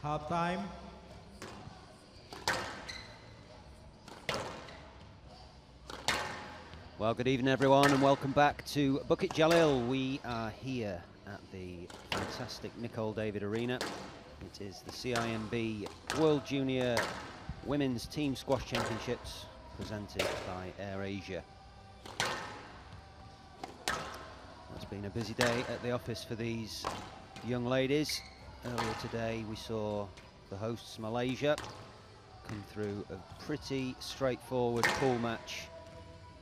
Half time. Well, good evening everyone and welcome back to Bukit Jalil. We are here at the fantastic Nicole David Arena. It is the CIMB World Junior Women's Team Squash Championships presented by AirAsia. It's been a busy day at the office for these young ladies. Earlier today we saw the hosts Malaysia come through a pretty straightforward pool match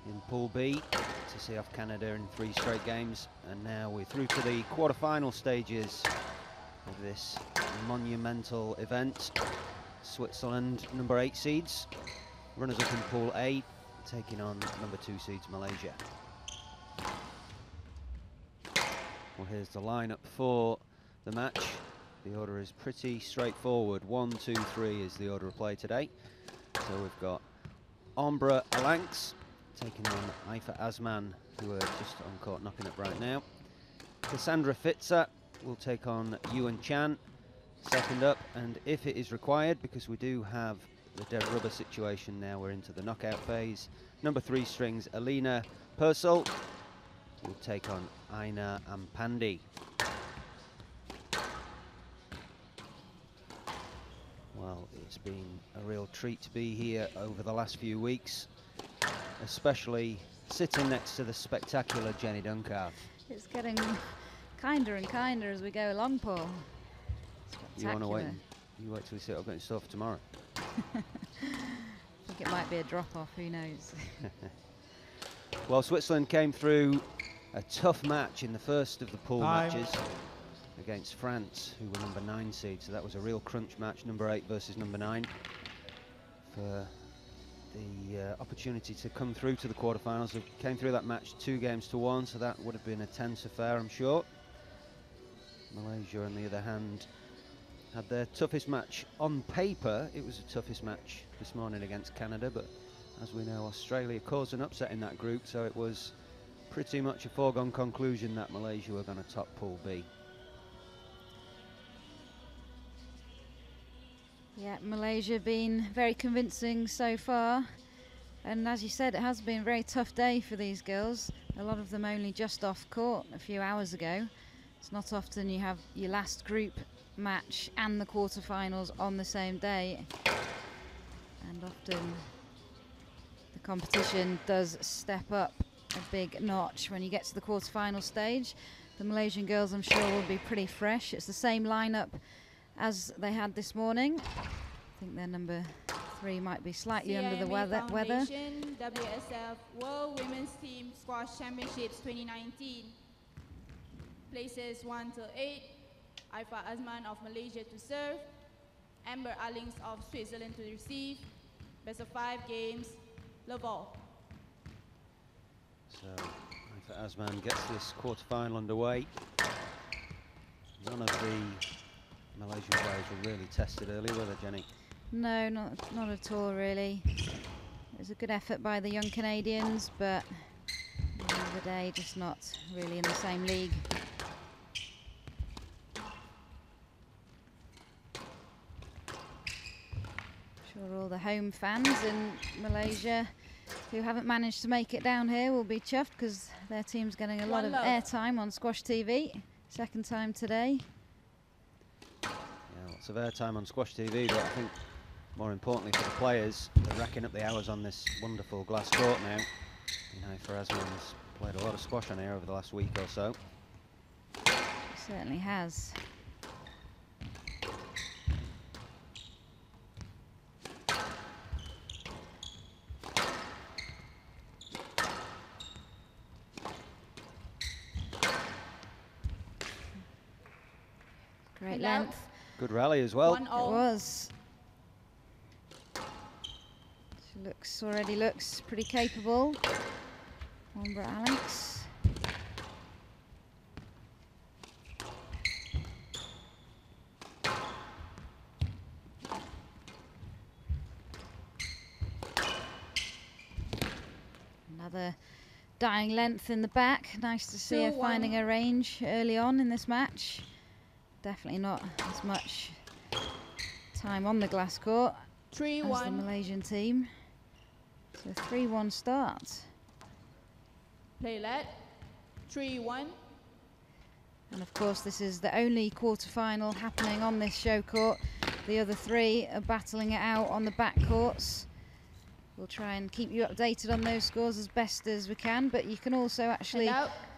in Pool B to see off Canada in 3 straight games, and now we're through to the quarter-final stages of this monumental event. Switzerland, number 8 seeds, runners-up in Pool A, taking on number 2 seeds Malaysia. Well, here's the lineup for the match. The order is pretty straightforward. 1, 2, 3 is the order of play today. So we've got Ombra Alanx taking on Aifa Asman, who are just on court knocking up right now. Cassandra Fitzer will take on Yuan Chan, second up, and if it is required, because we do have the dead rubber situation now, we're into the knockout phase, number 3 strings Alina Purcell will take on Aina Ampandi. Well, it's been a real treat to be here over the last few weeks, especially sitting next to the spectacular Jenny Duncalf. It's getting kinder and kinder as we go along, Paul. You want to wait? You wait till we see what I've got in store for tomorrow. I think it might be a drop-off, who knows? Well, Switzerland came through a tough match in the first of the pool matches against France, who were number 9 seed, so that was a real crunch match, number 8 versus number 9, for the opportunity to come through to the quarterfinals. They came through that match 2-1, so that would have been a tense affair, I'm sure. Malaysia, on the other hand, had their toughest match on paper. It was the toughest match this morning against Canada, but as we know, Australia caused an upset in that group, so it was pretty much a foregone conclusion that Malaysia were going to top Pool B. Yeah, Malaysia been very convincing so far, and as you said, it has been a very tough day for these girls. A lot of them only just off court a few hours ago. It's not often you have your last group match and the quarterfinals on the same day, and often the competition does step up a big notch when you get to the quarterfinal stage. The Malaysian girls, I'm sure, will be pretty fresh. It's the same lineup as they had this morning. I think their number 3 might be slightly under the weather. WSF World Women's Team Squash Championships 2019. Places 1 to 8. Aifa Asman of Malaysia to serve. Amber Alinx of Switzerland to receive. Best of 5 games. Love all. So Aifa Asman gets this quarterfinal underway. None of the Malaysian players were really tested early, were they, Jenny? No, not at all, really. It was a good effort by the young Canadians, but at the end of the day, just not really in the same league. I'm sure all the home fans in Malaysia who haven't managed to make it down here will be chuffed, because their team's getting a lot of airtime on SQUASHTV. Second time today. Lots of airtime on SQUASHTV, but I think more importantly for the players, they're racking up the hours on this wonderful glass court now. Aifa Asman's played a lot of squash on here over the last week or so. It certainly has. Great length. Good rally as well. It was. She already looks pretty capable. Ombra Alanx. Another dying length in the back. Nice to see her finding her range early on in this match. Definitely not as much time on the glass court as the 3-1. Malaysian team. So 3-1 start. Play let. 3-1. And of course this is the only quarter-final happening on this show court. The other three are battling it out on the back courts. We'll try and keep you updated on those scores as best as we can, but you can also actually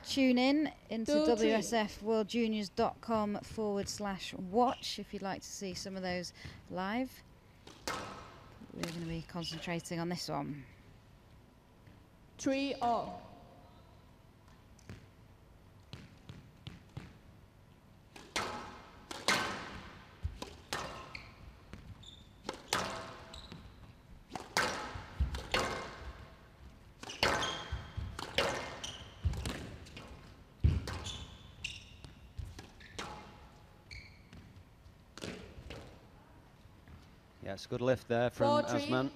tune in into WSFWorldJuniors.com/watch if you'd like to see some of those live. We're going to be concentrating on this one. 3-all. Yeah, it's a good lift there from 4-3. Asman.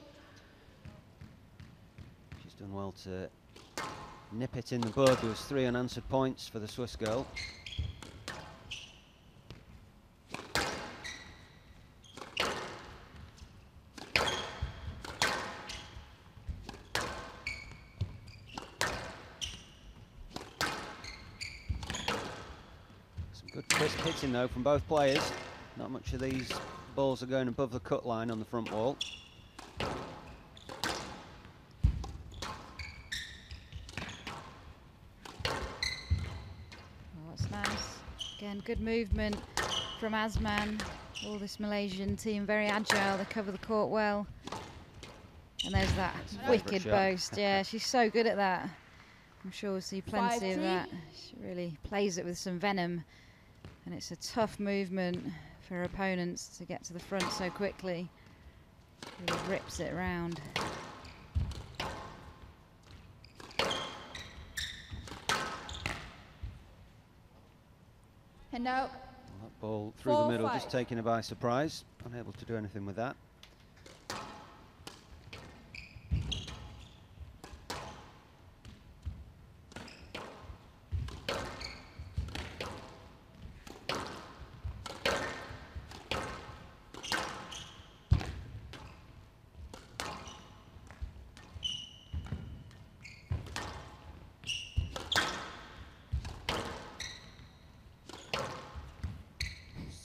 She's done well to nip it in the bud. There was 3 unanswered points for the Swiss girl. Some good crisp hitting though from both players. Not much of these balls are going above the cut line on the front wall. Oh, that's nice. Again, good movement from Asman. All this Malaysian team very agile. They cover the court well. And there's that wicked boast. Yeah, she's so good at that. I'm sure we'll see plenty of that. She really plays it with some venom. And it's a tough movement for her opponents to get to the front so quickly. Really rips it around. Hand out. Well, that ball through the middle, just taken her by surprise. Unable to do anything with that.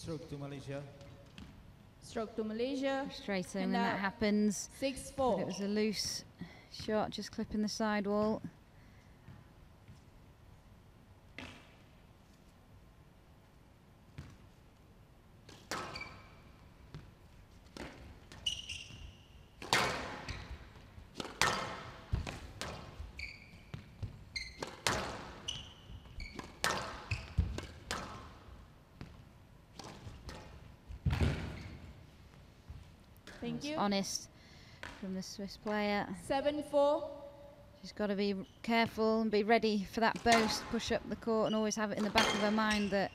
Stroke to Malaysia. Stroke to Malaysia. Frustrating And when that happens. 6-4. It was a loose shot, just clipping the sidewall. Thank you. Honest from the Swiss player. 7-4. She's got to be careful and be ready for that boast, push up the court, and always have it in the back of her mind that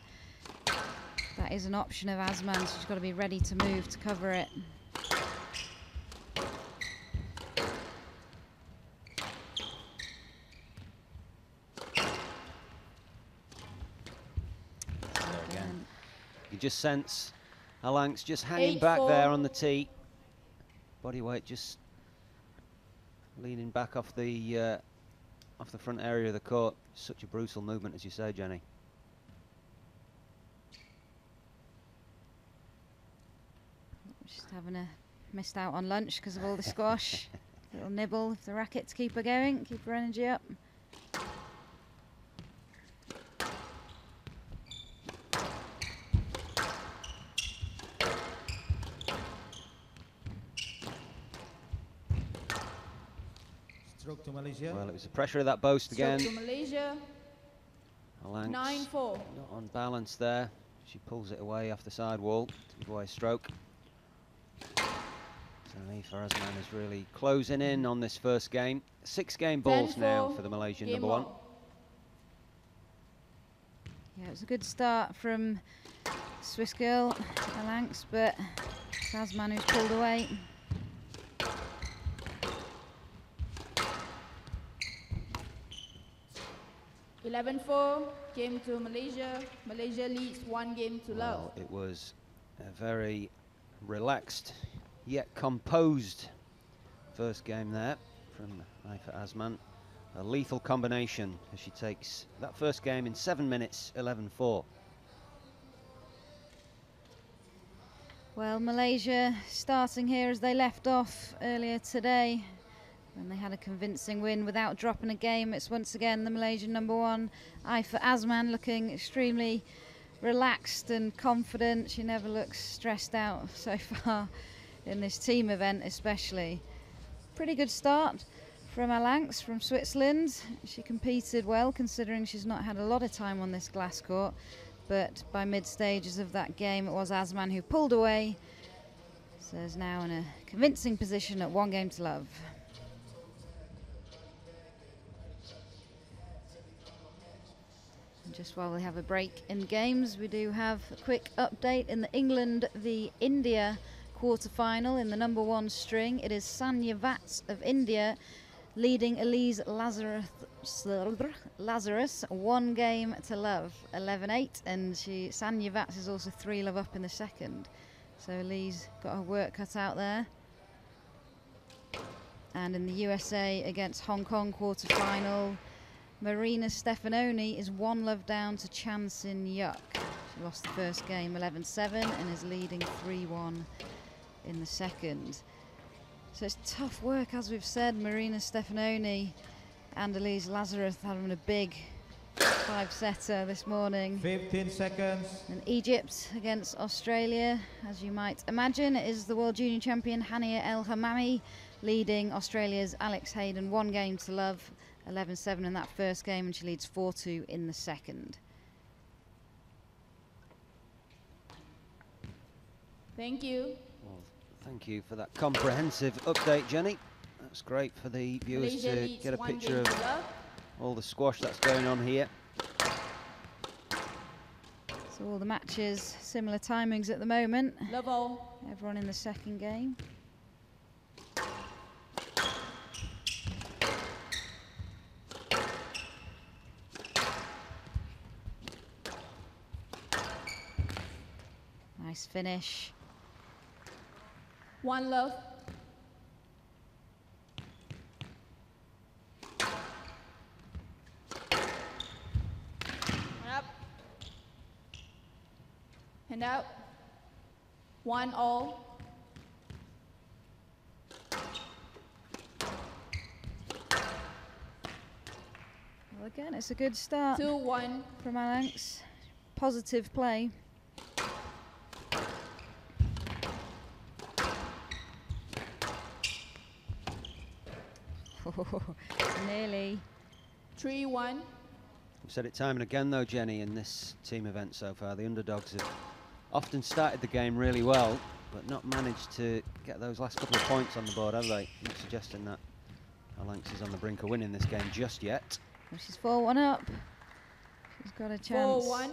that is an option of Asman. So she's got to be ready to move to cover it. Again, you just sense Alanx just hanging back there on the tee. Body weight just leaning back off the front area of the court. Such a brutal movement, as you say, Jenny. Just having missed out on lunch because of all the squash. Little nibble of the racket to keep her going, keep her energy up. Stroke to Malaysia. Well, it was the pressure of that boast again. Stroke to Malaysia. Alanx 9-4. not on balance there. She pulls it away off the sidewall to give away a stroke. So Aoife Asman is really closing in on this first game. 6 game balls now for the Malaysian number 1. Yeah, it was a good start from Swiss girl, Alanx, but it's Asman who's pulled away. Game to Malaysia. Malaysia leads 1 game to love. Well, it was a very relaxed yet composed first game there from Aifa Asman. A lethal combination as she takes that first game in 7 minutes, 11-4. Well, Malaysia starting here as they left off earlier today, and they had a convincing win without dropping a game. It's once again the Malaysian #1, Aifa Asman, looking extremely relaxed and confident. She never looks stressed out so far in this team event especially. Pretty good start from Alanx from Switzerland. She competed well considering she's not had a lot of time on this glass court, but by mid stages of that game it was Asman who pulled away, so is now in a convincing position at 1-game-to-love. Just while we have a break in games, we do have a quick update in the England v India quarter-final in the #1 string. It is Sanya Vats of India leading Elise Lazarus 1-game-to-love, 11-8, and Sanya Vats is also 3-love up in the second. So Elise got her work cut out there. And in the USA against Hong Kong quarter-final, Marina Stefanoni is 1-love down to Chan Sin Yuk. She lost the first game 11-7 and is leading 3-1 in the second. So it's tough work, as we've said. Marina Stefanoni and Elise Lazarus having a big 5-setter this morning. 15 seconds. And Egypt against Australia, as you might imagine, is the World Junior Champion Hania El Hamami leading Australia's Alex Hayden 1-game-to-love, 11-7 in that first game, and she leads 4-2 in the second. Thank you. Well, thank you for that comprehensive update, Jenny. That's great for the viewers Malaysia to leads get a picture of 1-game-to-love. all the squash that's going on here. So all the matches, similar timings at the moment. Love all. Everyone in the second game. Nice finish. 1-love. Up. And out. 1-all. Well, again, it's a good start 2-1. from Alanx. Positive play. Nearly. 3-1. We've said it time and again though, Jenny, in this team event so far, the underdogs have often started the game really well, but not managed to get those last couple of points on the board, have they? Not suggesting that Alanx is on the brink of winning this game just yet. Well, she's 4-1 up. She's got a chance. 4-1.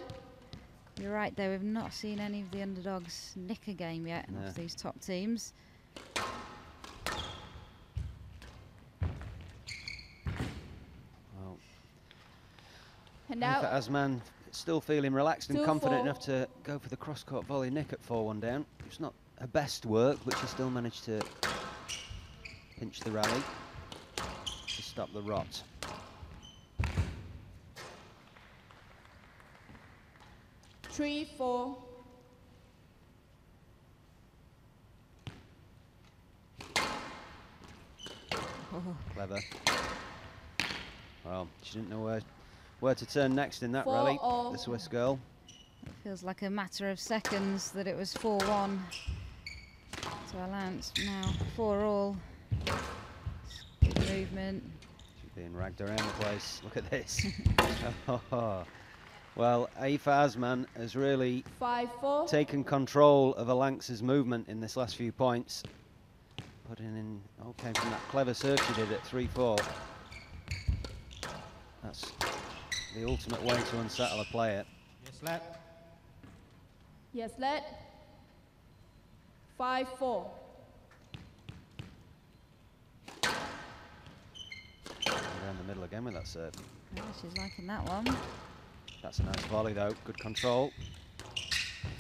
You're right, though. We've not seen any of the underdogs nick a game yet of these top teams. Well, And out. Aifa Asman still feeling relaxed and confident 2-4. enough to go for the cross-court volley nick at 4-1 down. It's not her best work, but she still managed to pinch the rally to stop the rot. 3-4. Clever. Well, she didn't know where to turn next in that 4-all. rally, the Swiss girl. It feels like a matter of seconds that it was 4-1 to Alanx. Now 4-all. Good movement. She's being ragged around the place. Look at this. Well, Aifa Asman has really 5-4. taken control of Alanx's movement in this last few points. Putting in, all came from that clever serve she did at 3-4. That's the ultimate way to unsettle a player. Yes, let. Yes, let. 5-4. Down the middle again with that serve. Yeah, she's liking that one. That's a nice volley though, good control.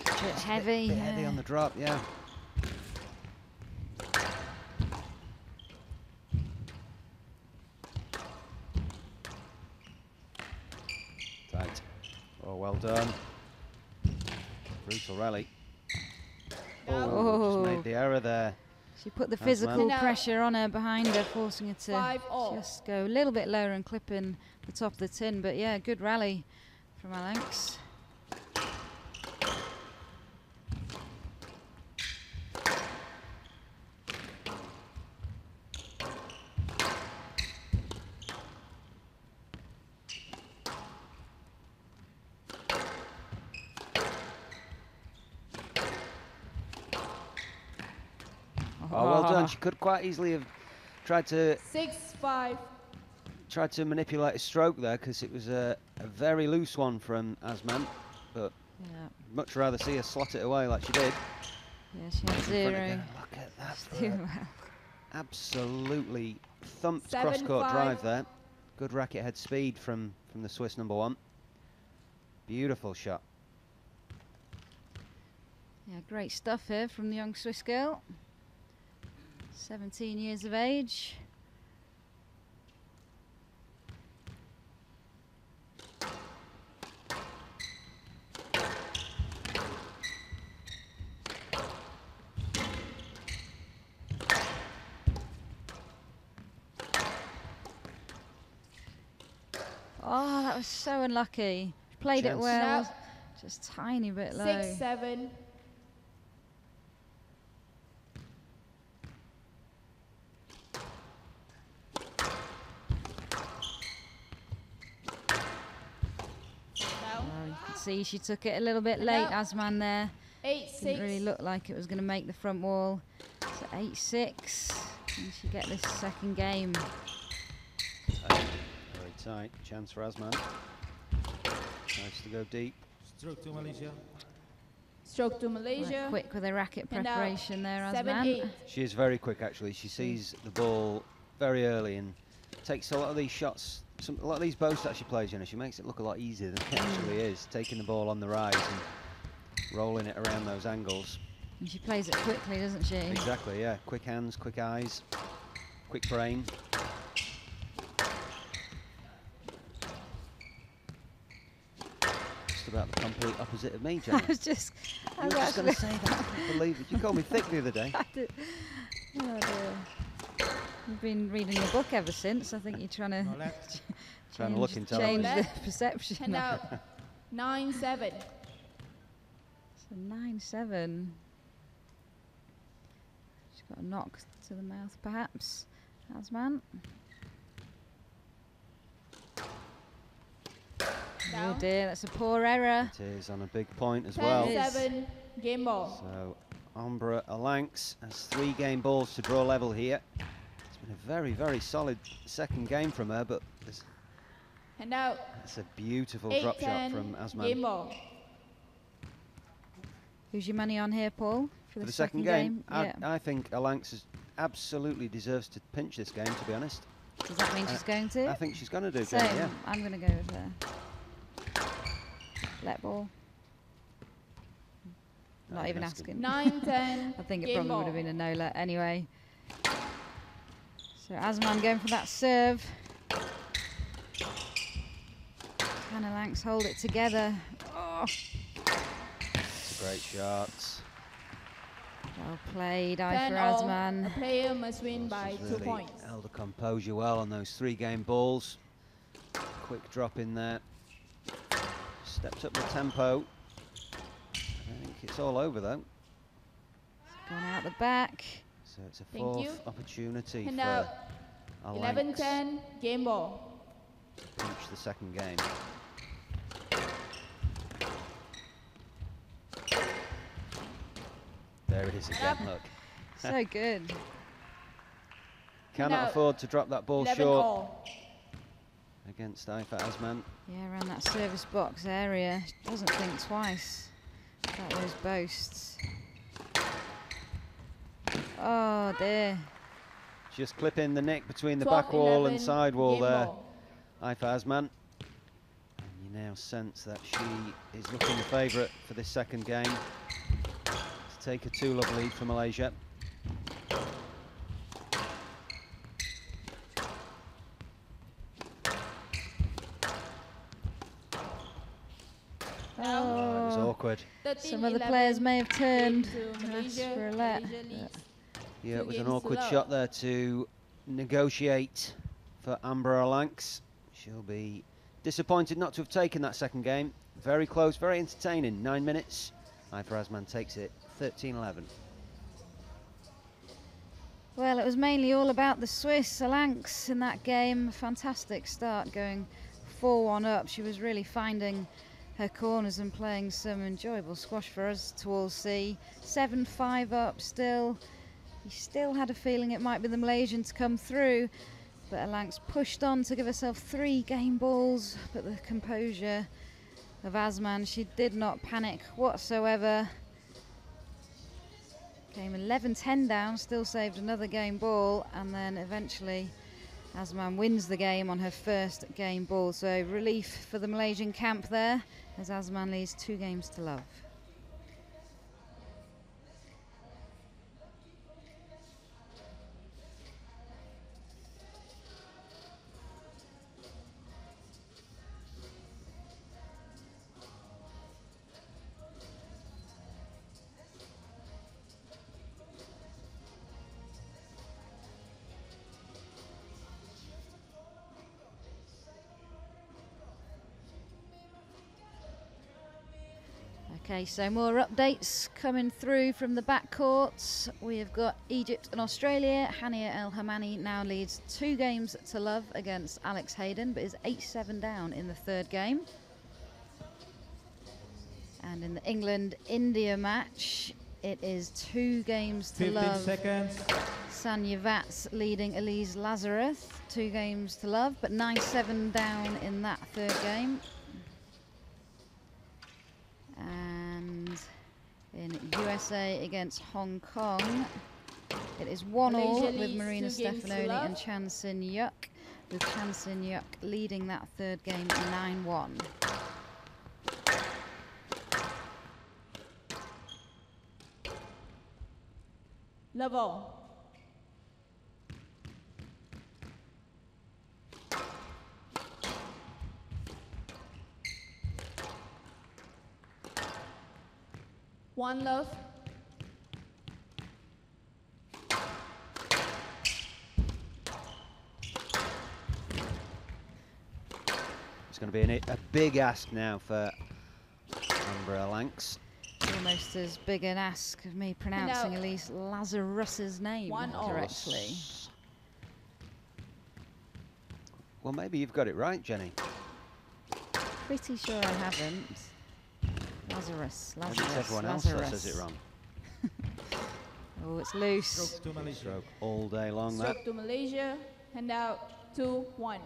Bit heavy. Bit heavy on the drop, yeah. done. Brutal rally. Down. Oh, just made the error there. She put the Asman. physical No. pressure on her behind her, forcing her to 5-all. just go a little bit lower and clipping the top of the tin. But yeah, good rally from Alex. Oh, well done. She could quite easily have tried to 6-5. manipulate a stroke there, because it was a very loose one from Asman, but Yeah, much rather see her slot it away like she did. yeah, she had In front zero. again. Look at that. She's for doing a well. absolutely thumped 7-5. cross-court drive there. Good racket head speed from the Swiss number 1. Beautiful shot. Yeah, great stuff here from the young Swiss girl. 17 years of age. Oh, that was so unlucky. Played it Chance. well, No. just tiny bit low. 6-7. Down. Well, you can see she took it a little bit late, No. Asman there. 8-6. Didn't really look like it was going to make the front wall. So 8-6. Can she get this second game? Very tight. Chance for Asman. Nice to go deep. Stroke to Malaysia. Stroke to Quite Malaysia. quick with the racket And out. preparation there, 7-8. Asman. She is very quick, actually. She sees the ball very early and takes a lot of these shots. A lot of these boasts that she plays, you know, she makes it look a lot easier than it actually is. Taking the ball on the rise and rolling it around those angles. And she plays it quickly, doesn't she? Exactly, yeah. Quick hands, quick eyes, quick brain. Just about the complete opposite of me, Jenny. I was just, You were just going to say that. I can't believe it. You called me thick the other day. Oh dear. You've been reading the book ever since. I think you're trying to No left. Trying to look change intelligent. the Left. perception. Hand out. 9-7. So 9-7. She's got a knock to the mouth, perhaps. Asman. Oh Down. dear, that's a poor error. It is on a big point as well. 10-7. Game ball. So Umbra Alanx has 3 game balls to draw level here. It's been a very, very solid second game from her, but Hand out. that's a beautiful 8-10. drop shot from Asman. Game ball. Who's your money on here, Paul? For the second game? game, I think Alanx absolutely deserves to pinch this game, to be honest. Does that mean she's going to? I think she's going to do, Same. Jenny, yeah. I'm going to go with her. Let ball. Not even asking. 9-10. I think it game probably ball. would have been a no let anyway. So Asman going for that serve. Can Alanx hold it together? Oh, It's a great shot. well played, eye 10 for all. Asman. A player must win by She's 2 really points. held the composure well on those 3 game balls. Quick drop in there. Stepped up the tempo. I think it's all over though. Gone out the back. So it's a Thank you. fourth opportunity Hand for out. Alanx 11-10. Game ball. to pinch the second game. There it is again, look. So good. Cannot Hand out. afford to drop that ball 11 short all. against Aifa Asman. Yeah, around that service box area. Doesn't think twice about those boasts. Oh dear. Just clipping the nick between the 12, back wall and 11, side wall game there. ball. Aifa Asman. And you now sense that she is looking the favourite for this second game to take a 2-love lead for Malaysia. awkward. 13, Some other 11 players may have turned to and asked Malaysia. for a let. Malaysia leads Yeah, 2 it was an games to awkward love. shot there to negotiate for Amber Alanx. She'll be disappointed not to have taken that second game. Very close, very entertaining. 9 minutes. Haifa Asman takes it 13-11. Well, it was mainly all about the Swiss. Alanx in that game, fantastic start, going 4-1 up. She was really finding her corners and playing some enjoyable squash for us to all see. 7-5 up still. You still had a feeling it might be the Malaysian to come through, but Alanx pushed on to give herself 3 game balls, but the composure of Asman, she did not panic whatsoever. Came 11-10 down, still saved another game ball, and then eventually Asman wins the game on her first game ball. So relief for the Malaysian camp there, as Asman leads 2 games to love. Okay, so more updates coming through from the backcourts. We have got Egypt and Australia. Hania El Hamani now leads 2 games to love against Alex Hayden, but is 8-7 down in the 3rd game. And in the England-India match, it is 2 games to 15 love. seconds. Sanya Vats leading Elise Lazarus, 2 games to love, but 9-7 down in that 3rd game. And in USA against Hong Kong, it is 1-1 with leads Marina 2 games to Stefanoni love. and Chan Sin Yuk, with Chan Sin Yuk leading that 3rd game 9-1. Level. One love. It's going to be a big ask now for Amber Alanx. Almost as big an ask of me pronouncing No. Elise Lazarus's name 1-all. correctly. Well, maybe you've got it right, Jenny. Pretty sure I haven't. Lazarus, Maybe it's Lazarus, everyone else that Lazarus. says it wrong. Oh, it's loose. Stroke to Malaysia. Stroke all day long, that. Stroke to Malaysia. Hand out 2-1.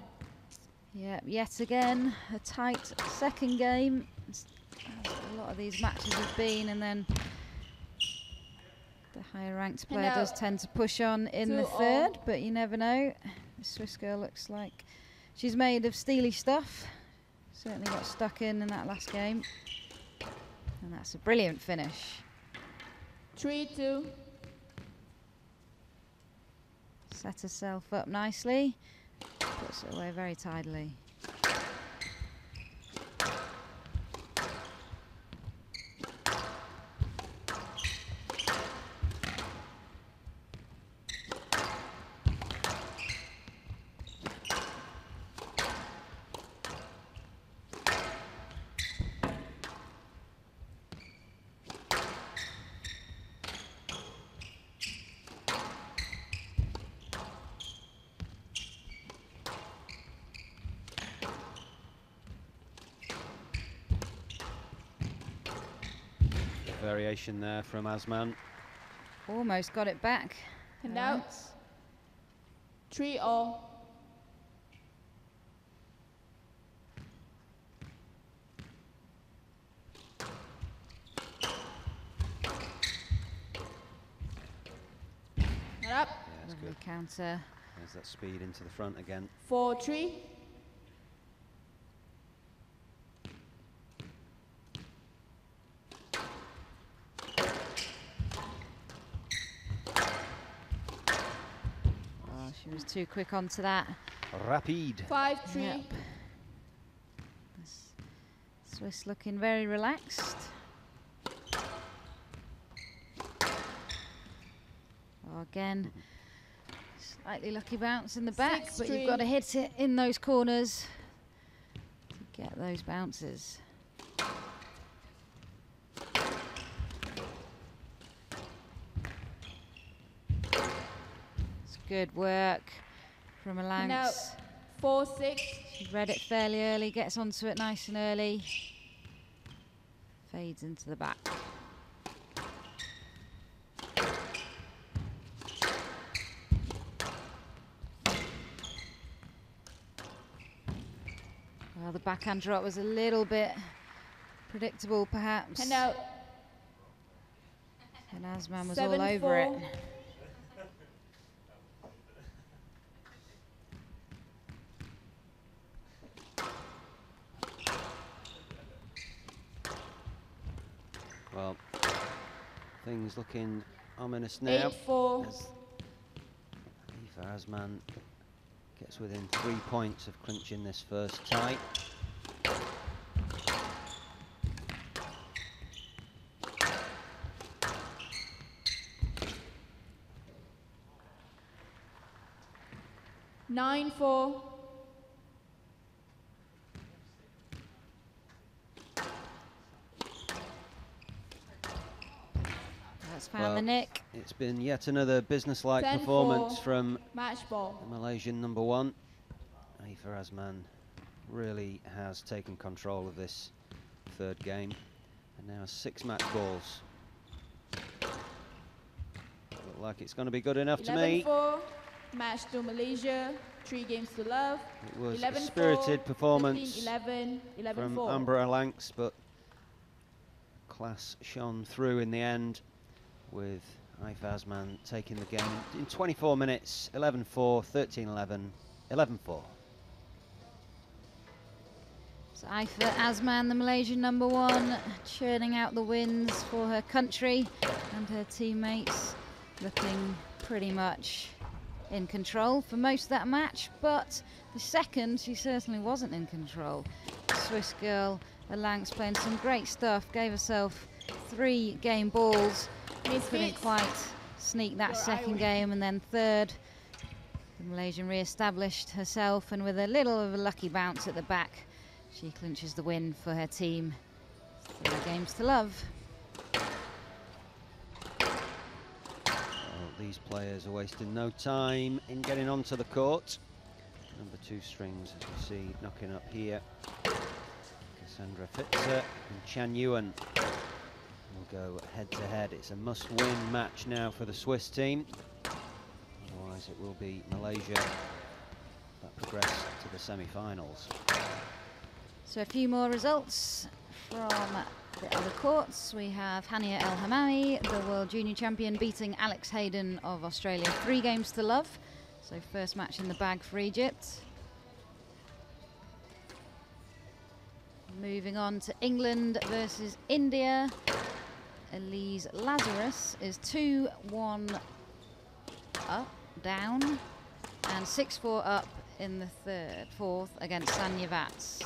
Yeah, yet again, a tight second game. As a lot of these matches have been, and then the higher ranked player does tend to push on in the 2-all. 3rd, but you never know. The Swiss girl looks like she's made of steely stuff. Certainly got stuck in that last game. And that's a brilliant finish. 3-2. Set herself up nicely. Puts it away very tidily. Variation there from Asman. Almost got it back. Hand out 3-all. Hand up. Yeah, that's Lovely good. counter. There's that speed into the front again. 4-3. Oh, she was too quick onto that. Rapide. 5-3. Yep. Swiss looking very relaxed. again, slightly lucky bounce in the back, but 6-3. you've got to hit it in those corners to get those bounces. It's good work from And now Alance. 4-6. She read it fairly early, gets onto it nice and early. Fades into the back. Well, the backhand drop was a little bit predictable, perhaps. And now And Asman was all over 7-4. it. Well, things looking ominous now. 8-4. As Aoife Asman gets within 3 points of clinching this first tie. Nine, 4. That's found Well, the nick. It's been yet another business-like 10-4. performance from Match ball. the Malaysian number 1. Aoife Asman really has taken control of this third game, and now 6 match balls. Look like it's going to be good enough to me. 11-4. Match to Malaysia. 3 games to love. It was a 11-4, spirited performance 15-11, from 11-4. Amber Alance, but class shone through in the end, with Aoife Asman taking the game in 24 minutes, 11-4, 13-11, 11-4. So Aoife Asman, the Malaysian number 1, churning out the wins for her country and her teammates, looking pretty much in control for most of that match, but the second she certainly wasn't in control. The Swiss girl Alance playing some great stuff, gave herself 3 game balls, couldn't quite sneak that second game, and then third the Malaysian re-established herself, and with a little of a lucky bounce at the back she clinches the win for her team. 3 games to love. These players are wasting no time in getting onto the court. Number 2 strings, as you see, knocking up here. Cassandra Fitzer and Chan Yuan will go head to head. It's a must-win match now for the Swiss team. Otherwise it will be Malaysia that progress to the semi-finals. So a few more results from the other courts. We have Hania El Hamami, the World Junior Champion, beating Alex Hayden of Australia 3 games to love. So first match in the bag for Egypt. Moving on to England versus India. Elise Lazarus is 2-1 up, down, and 6-4 up in the fourth against Sanya Vats.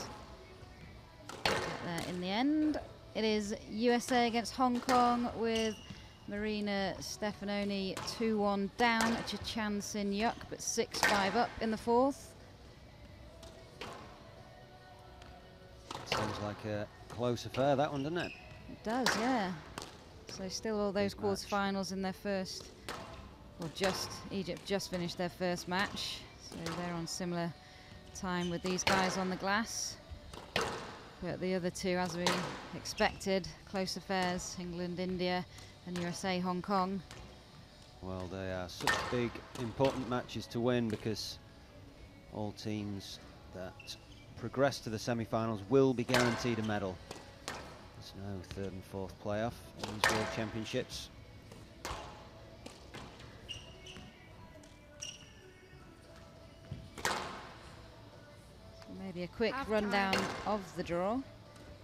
Get there in the end. It is USA against Hong Kong with Marina Stefanoni 2-1 down, Chachan Sin Yuk, but 6-5 up in the fourth. Seems like a close affair, that one, doesn't it? It does, yeah. So still all those Big match. quarterfinals in their first, or Egypt just finished their first match. So they're on similar time with these guys on the glass. But the other 2, as we expected, close affairs, England, India, and USA, Hong Kong. Well, they are such big, important matches to win, because all teams that progress to the semi-finals will be guaranteed a medal. There's no 3rd and 4th playoff in these World Championships. Maybe a quick rundown of the draw.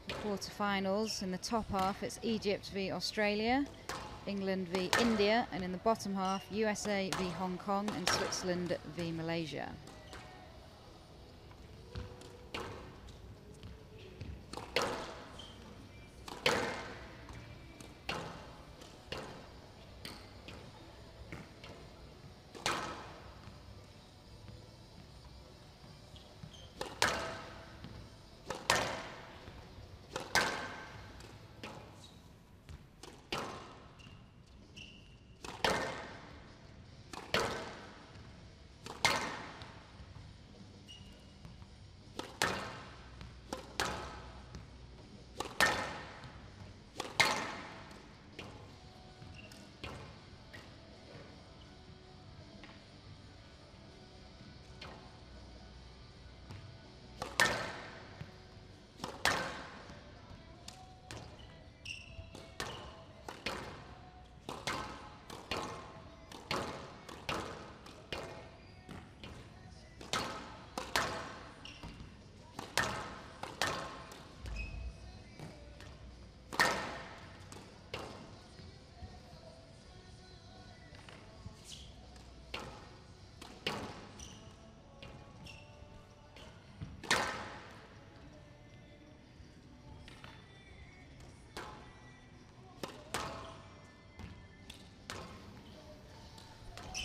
The quarterfinals, in the top half it's Egypt v Australia, England v India, and in the bottom half USA v Hong Kong and Switzerland v Malaysia.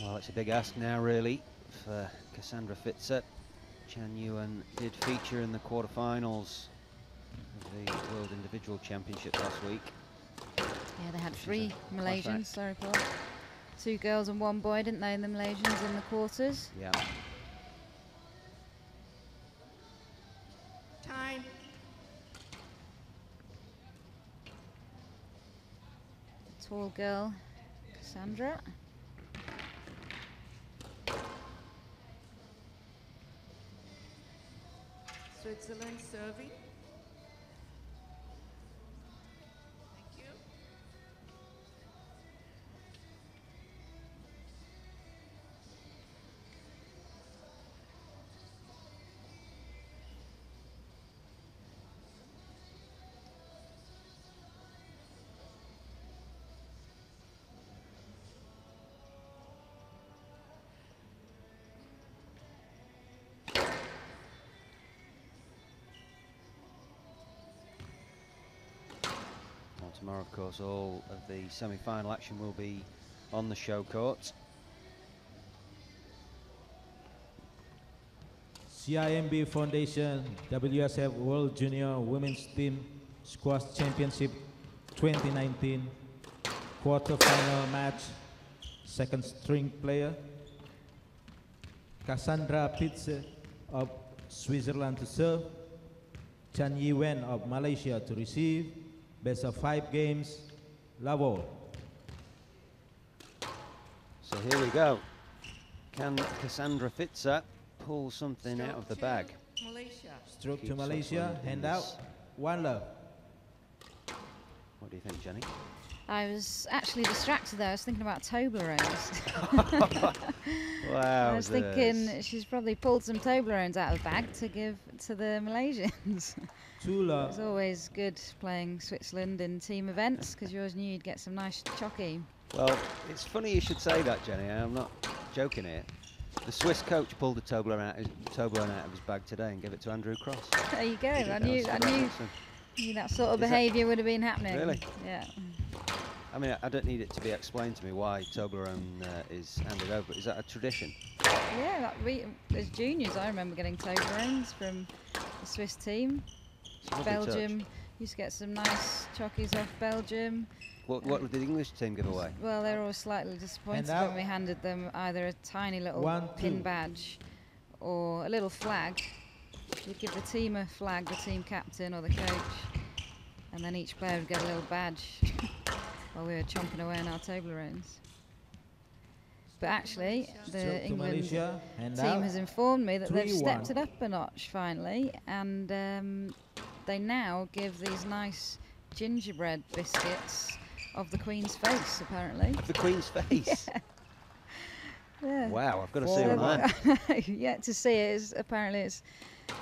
Well, it's a big ask now, really, for Cassandra Fitzer. Chan Yuan did feature in the quarterfinals of the World Individual Championship last week. Yeah, they had 3 Malaysians, sorry Paul. 2 girls and 1 boy, didn't they, the Malaysians in the quarters? Yeah. Time. Tall girl, Cassandra. Switzerland serving. Thank you. Tomorrow, of course, all of the semi-final action will be on the show court. CIMB Foundation WSF World Junior Women's Team Squash Championship 2019 quarter-final match. Second string player Cassandra Fitzer of Switzerland to serve. Chan Yuan of Malaysia to receive. Best of 5 games, level. So here we go. Can Cassandra Fitzer pull something out of the bag? Malaysia. Stroke to Malaysia, hand out, 1 love. What do you think, Jenny? I was actually distracted there. I was thinking about Toblerones. Wow. I was thinking she's probably pulled some Toblerones out of the bag to give to the Malaysians. 2 love. It's always good playing Switzerland in team events because you always knew you'd get some nice chocky. Well, it's funny you should say that, Jenny. I'm not joking here. The Swiss coach pulled a Toblerone out of his bag today and gave it to Andrew Cross. There you go. I knew that sort of behaviour would have been happening. Really? Yeah. I mean, I don't need it to be explained to me why Toblerone is handed over. Is that a tradition? Yeah, as juniors, I remember getting Toblerones from the Swiss team. Belgium used to get some nice chockies off Belgium. What did the English team give away? Well, they were always slightly disappointed when we handed them either a tiny little pin badge or a little flag. You'd give the team a flag, the team captain or the coach, and then each player would get a little badge while we were chomping away on our Toblerones. But actually, the England team has informed me that they've stepped it up a notch finally, and they now give these nice gingerbread biscuits of the Queen's face, apparently. Of the Queen's face? Yeah. Wow, I've got to see one. Yet to see it. Apparently it's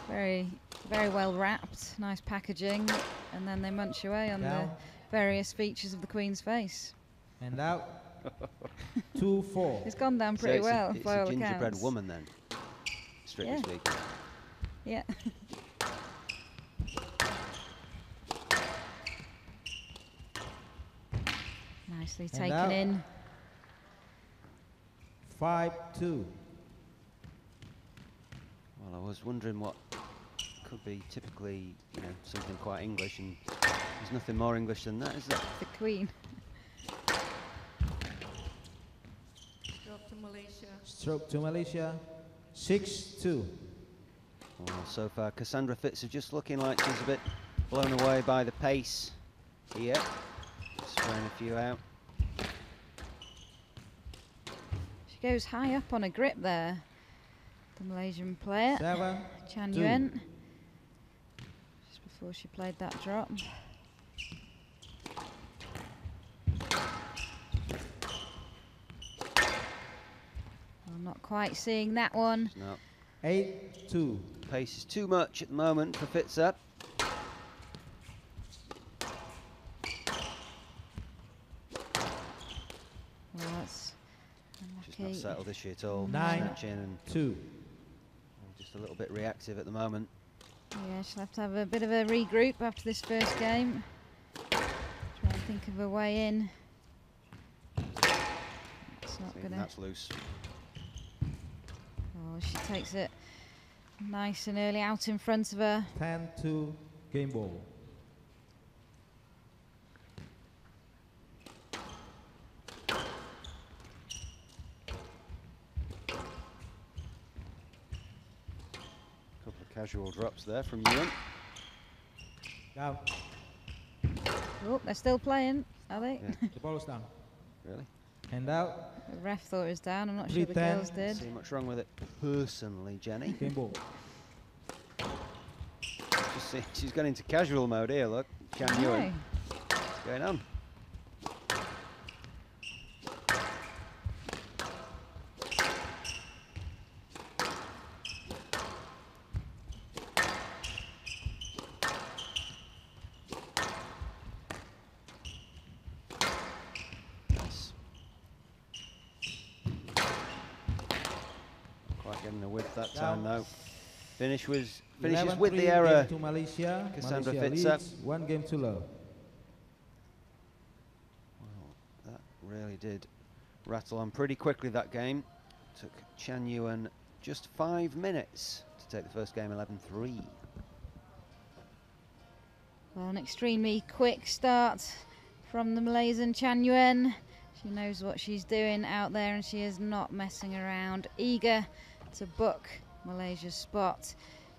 very, very well wrapped, nice packaging, and then they munch away on the various features of the Queen's face. And out. 2-4. It's gone down pretty well. It's a gingerbread woman then, strictly speaking. Yeah. Nicely taken in. 5-2. Well, I was wondering what could be typically, something quite English, and there's nothing more English than that, is there? The Queen. Stroke to Malaysia. Stroke to Malaysia. 6-2. Well, so far, Cassandra Fitzer just looking like she's a bit blown away by the pace here. Spraying a few out. She goes high up on a grip there, the Malaysian player, 7-2. Chan Yuan, just before she played that drop. I'm not quite seeing that one. No. 8-2. Pace is too much at the moment for Fitzer. Well, that's She's not settled this year at all. 9-2. Just a little bit reactive at the moment. Yeah, she'll have to have a bit of a regroup after this first game. Try and think of a way in. That's It's not See, gonna. that's loose. Oh, she takes it nice and early out in front of her. 10-2 game ball. Couple of casual drops there from Ewan. Down. Oh, they're still playing, are they? Yeah. The ball is down. Really? Hand out. The ref thought it was down. I'm not sure the 3-10. girls did. See much wrong with it personally, Jenny. Game ball. Just see, she's gone into casual mode here. Look, Chan Ewan. What's going on? Quite getting the width that time though. Finishes with the error. To Malaysia. Cassandra Malaysia Fitzer. leads 1 game to love. Well, that really did rattle on pretty quickly, that game. Took Chan Yuan just 5 minutes to take the first game 11-3. Well, an extremely quick start from the Malaysian Chan Yuan. She knows what she's doing out there and she is not messing around. Eager to book Malaysia's spot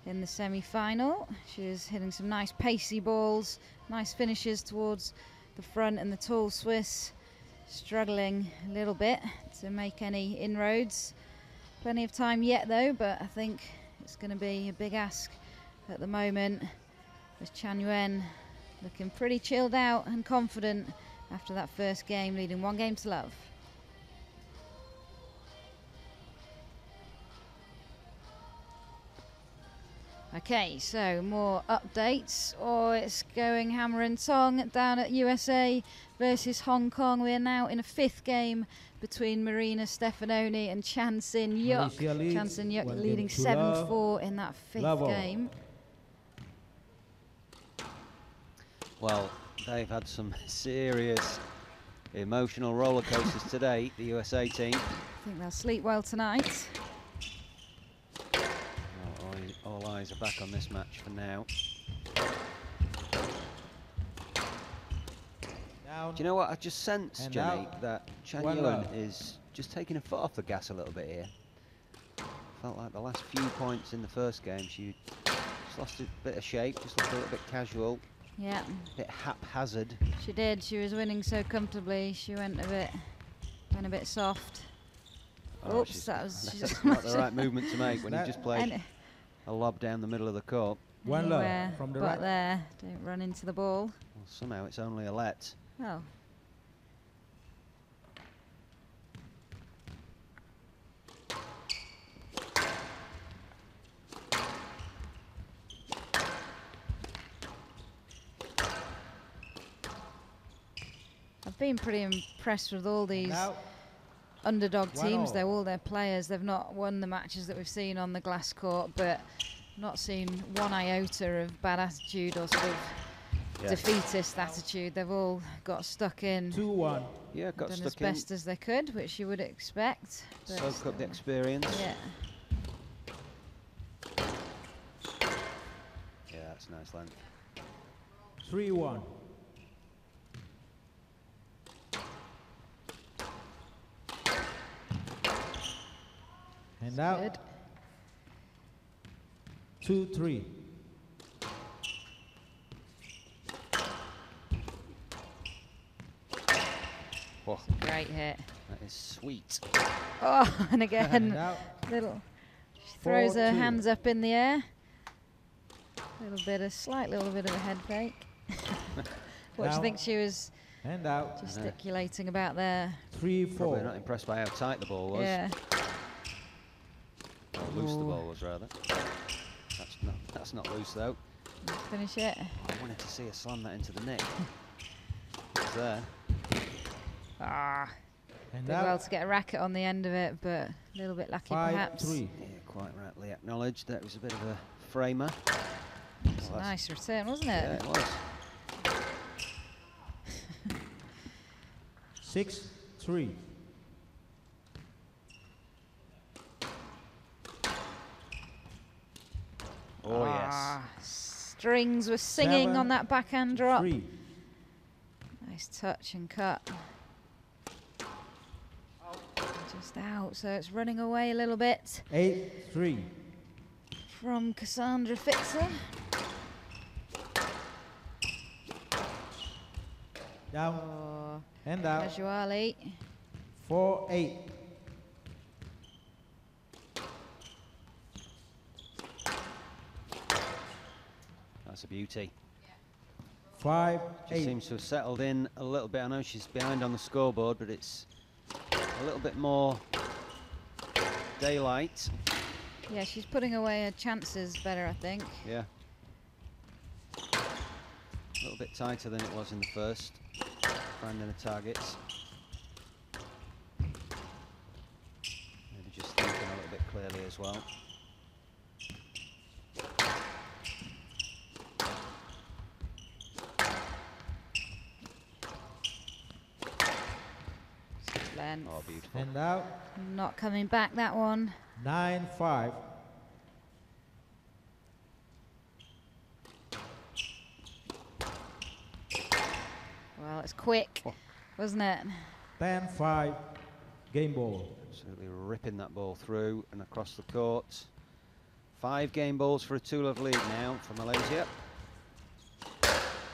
in the semi-final. She is hitting some nice pacey balls, nice finishes towards the front, and the tall Swiss struggling a little bit to make any inroads. Plenty of time yet though, but I think it's going to be a big ask at the moment, with Chan Yuan looking pretty chilled out and confident after that first game, leading 1 game to love. Okay, so more updates. Oh, it's going hammer and tong down at USA versus Hong Kong. We are now in a 5th game between Marina Stefanoni and Chan Sin Yuk. Chan Sin Yuk leading 7-4 in that 5th game. Well, they've had some serious emotional roller coasters today, the USA team. I think they'll sleep well tonight. All eyes are back on this match for now. Down. Do you know what I just sensed, And Jenny? out. That Chan 1 Yuan love. is just taking her foot off the gas a little bit here. Felt like the last few points in the first game, she just lost a bit of shape, just looked a little bit casual, Yeah, a bit haphazard. she did. She was winning so comfortably. She went a bit soft. Oh, Oops, that was that's not the right movement to make when you That- just play a lob down the middle of the court. 1 love anywhere from the but right. there. Don't run into the ball. Well, somehow it's only a let. Oh. I've been pretty impressed with all these Now, underdog 1 teams. all. They're all their players. They've not won the matches that we've seen on the glass court, but not seen one iota of bad attitude or sort of defeatist attitude. They've all got stuck in, 2-1. Yeah, got done as stuck in, best as they could, which you would expect. but soak up the still. experience. Yeah. Yeah, that's a nice length. 3-1. And out. Good. 2-3. Whoa, Great hit. that is sweet. Oh, and And again, out. little. She throws her 4-2. hands up in the air. Slight little bit of a head fake. What do you Down. think she was And out. gesticulating about there? 3-4. Probably not impressed by how tight the ball was. Yeah. Or loose the Ooh. ball was, rather. That's not loose, though. Let's finish it. I wanted to see her slam that into the net. It's there. Ah. And Did well out. to get a racket on the end of it, but a little bit lucky perhaps. 5-3. Yeah, quite rightly acknowledged. That was a bit of a framer. It's a Well, that's- nice return, wasn't Yeah, it? it was. 6-3. Strings were singing on that backhand drop. 3. Nice touch and cut. Just out, so it's running away a little bit 8-3. from Cassandra Fitzer. Down and out. Casuali. 4-8. That's a beauty. 5-8. She seems to have settled in a little bit. I know she's behind on the scoreboard, but it's a little bit more daylight. Yeah, she's putting away her chances better, I think. Yeah. A little bit tighter than it was in the first. Finding the targets. Maybe just thinking a little bit clearly as well. Length. Oh, beautiful. And out. Not coming back, that one. 9-5. Well, it's quick, wasn't it? 10-5. Game ball. Absolutely ripping that ball through and across the court. 5 game balls for a 2-love lead now for Malaysia.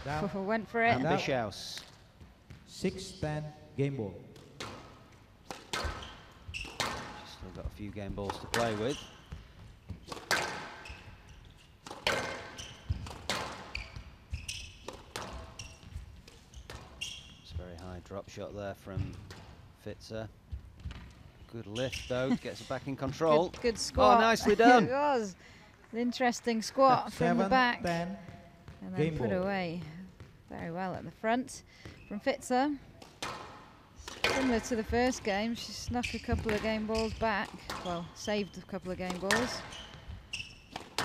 Down. Went for it. And Down. Bishaus. 6-10. Game ball. She's still got a few game balls to play with. It's a very high drop shot there from Fitzer. Good lift though, gets it back in control. Good squat. Oh, nicely done. It was an interesting squat from the back. 7-10. And then Game put ball. away very well at the front from Fitzer. Similar to the first game, she snuck a couple of game balls back. Well, saved a couple of game balls. I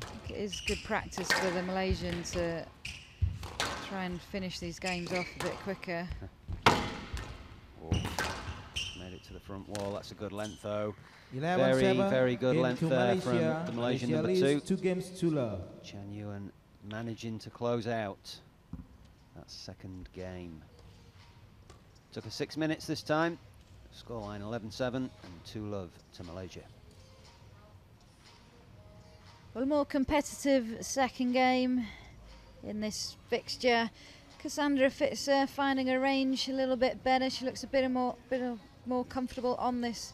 think it is good practice for the Malaysian to try and finish these games off a bit quicker. Oh, made it to the front wall. That's a good length though. 11-7. Very good Game length to there Malaysia. from the Malaysian number leads 2. 2 games to love. Chan Yuan managing to close out that second game. Took her 6 minutes this time. Scoreline 11-7 and 2-love to Malaysia. Well, a more competitive second game in this fixture. Cassandra Fitzer finding her range a little bit better. She looks a bit more comfortable on this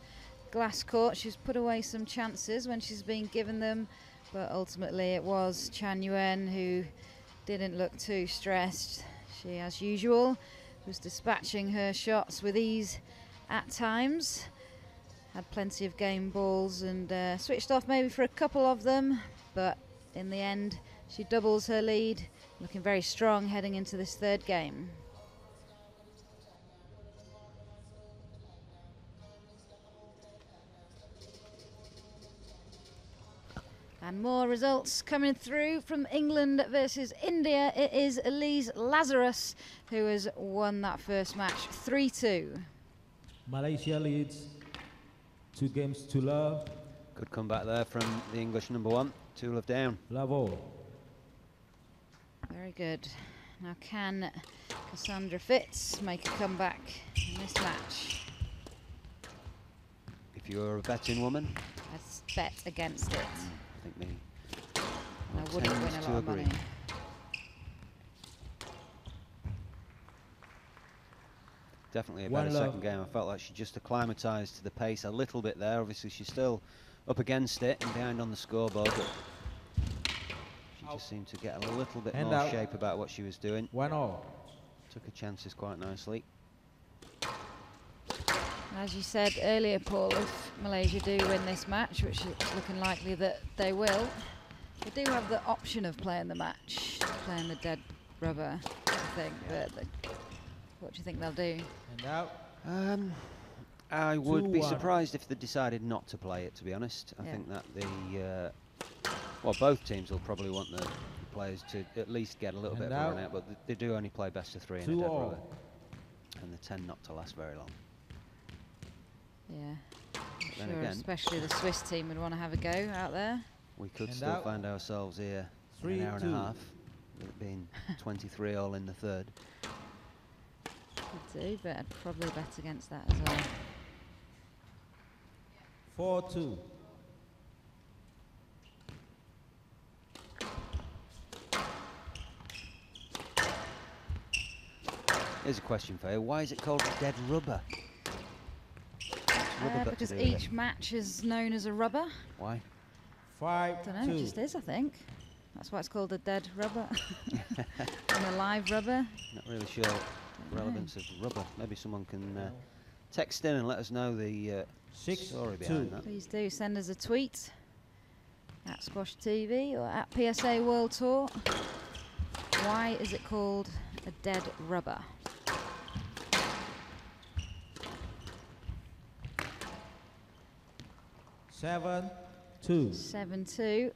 glass court. She's put away some chances when she's been given them, but ultimately it was Chan Yuan who didn't look too stressed. She, as usual, was dispatching her shots with ease at times. Had plenty of game balls and switched off maybe for a couple of them, but in the end she doubles her lead, looking very strong heading into this third game. And more results coming through from England versus India. It is Elise Lazarus who has won that first match 3-2. Malaysia leads 2 games to love. Good comeback there from the English number 1. 2-love down. Love all. Very good. Now can Cassandra Fitz make a comeback in this match? If you're a betting woman, Let's bet against it. I think me. I wouldn't win a tends lot to of agree. money. Definitely a One better love. second game. I felt like she just acclimatised to the pace a little bit there. Obviously she's still up against it and behind on the scoreboard, but she just seemed to get a little bit And more out. shape about what she was doing. 1-all. Took her chances quite nicely. As you said earlier, Paul, if Malaysia do win this match, which is looking likely that they will, they do have the option of playing the match, playing the dead rubber, I think. But what do you think they'll do? And out. I would be 2-1. surprised if they decided not to play it, to be honest. I Yeah. think that the well, both teams will probably want the players to at least get a little bit And of a out. run out, but they do only play best of 3 in a 2 dead all. rubber, and they tend not to last very long. Yeah, Then sure, again- especially the Swiss team would want to have a go out there. We could And still out. find ourselves here in an hour and a half, with it being 23 all in the third. Could do, but I'd probably bet against that as well. 4-2. Here's a question for you. Why is it called dead rubber? Rubber got Because to do with each it. match is known as a rubber. Why? 5-2. Don't know, it just is, I think. That's why it's called a dead rubber. And a live rubber. Not really sure the relevance of rubber. Maybe someone can text in and let us know the story behind that. Please do send us a tweet at SQUASHTV or at PSA World Tour. Why is it called a dead rubber? Seven, 2. 7-2.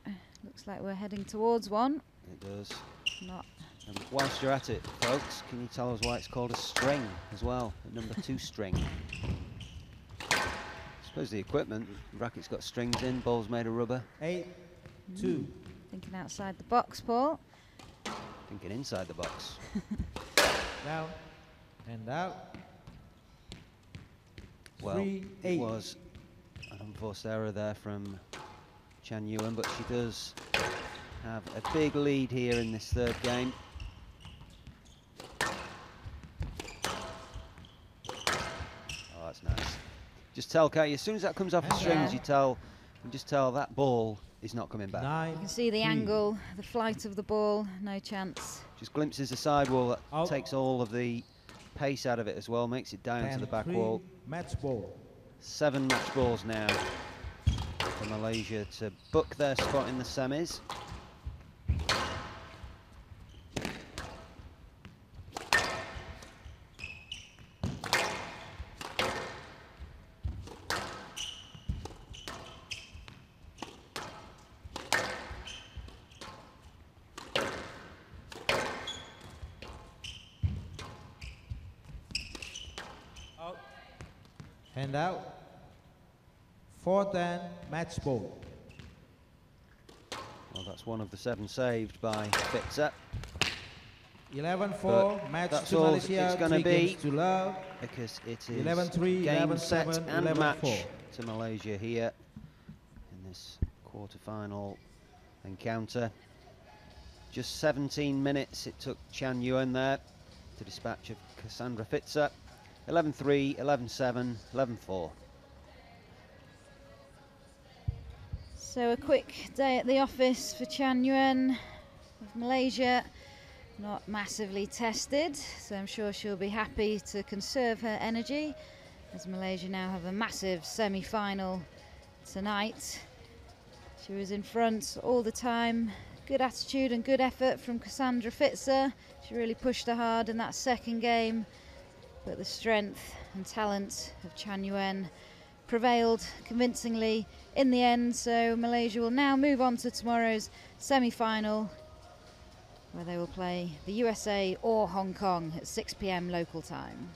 Looks like we're heading towards one. It does. Not. And whilst you're at it, folks, can you tell us why it's called a string as well? A number 2 string. I suppose the equipment, the racket's got strings in, ball's made of rubber. 8-2. Thinking outside the box, Paul. Thinking inside the box. Down and out. Well, 3-8. it was an unforced error there from Chan Yuan, but she does have a big lead here in this third game. Oh, that's nice. Just tell Katie, as soon as that comes off the strings, you just tell that ball is not coming back. 9. You can see the angle, the flight of the ball, no chance. Just glimpses the sidewall, that Out. takes all of the pace out of it as well, makes it down to the back 10-3. wall. Match ball. 7 match balls now for Malaysia to book their spot in the semis. Out. And out. 4-10. Match ball. Well, that's one of the 7 saved by Fitzer, 11-4. Match that's to all Malaysia. it's gonna 3 be. games to love. because it is 11-3, game, set 11-7, and 11-4. match to Malaysia here in this quarter-final encounter. Just 17 minutes it took Chan Yuan there to dispatch of Cassandra Fitzer. 11-3, 11-7, 11-4. So a quick day at the office for Chan Yuan of Malaysia. Not massively tested, so I'm sure she'll be happy to conserve her energy as Malaysia now have a massive semi-final tonight. She was in front all the time. Good attitude and good effort from Cassandra Fitzer. She really pushed her hard in that second game, but the strength and talent of Chan Yuan prevailed convincingly in the end. So Malaysia will now move on to tomorrow's semi-final, where they will play the USA or Hong Kong at 6 p.m. local time.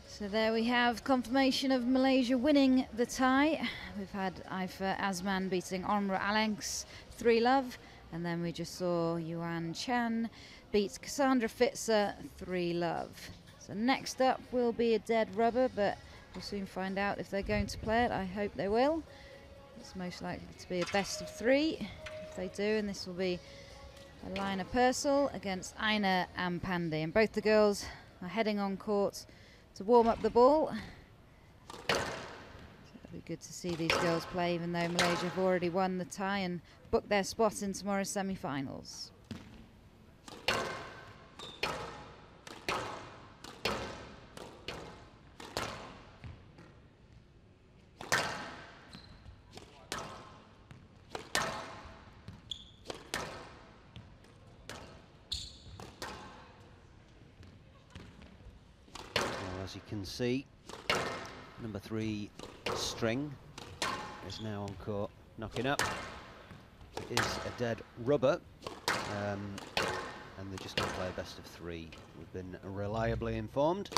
So there we have confirmation of Malaysia winning the tie. We've had Aifa Azman beating Omra Alenks 3-love, and then we just saw Yuan Chan beat Cassandra Fitzer 3-love. So next up will be a dead rubber, but we'll soon find out if they're going to play it. I hope they will. It's most likely to be a best of 3 if they do, and this will be Alina Purcell against Aina Ampandi. And both the girls are heading on court to warm up the ball. So it'll be good to see these girls play, even though Malaysia have already won the tie and booked their spot in tomorrow's semi-finals. As you can see, number 3 string is now on court, knocking up. It is a dead rubber. and they're just going to play a best of 3. We've been reliably informed.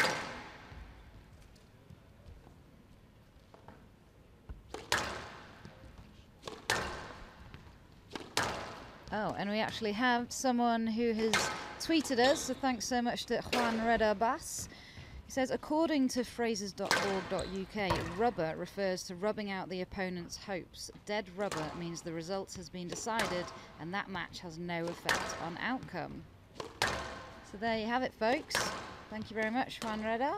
Oh, and we actually have someone who has tweeted us, so thanks so much to Juan Reda Bass. He says, according to phrases.org.uk, rubber refers to rubbing out the opponent's hopes. Dead rubber means the result has been decided and that match has no effect on outcome. So there you have it, folks. Thank you very much, Juan Reda.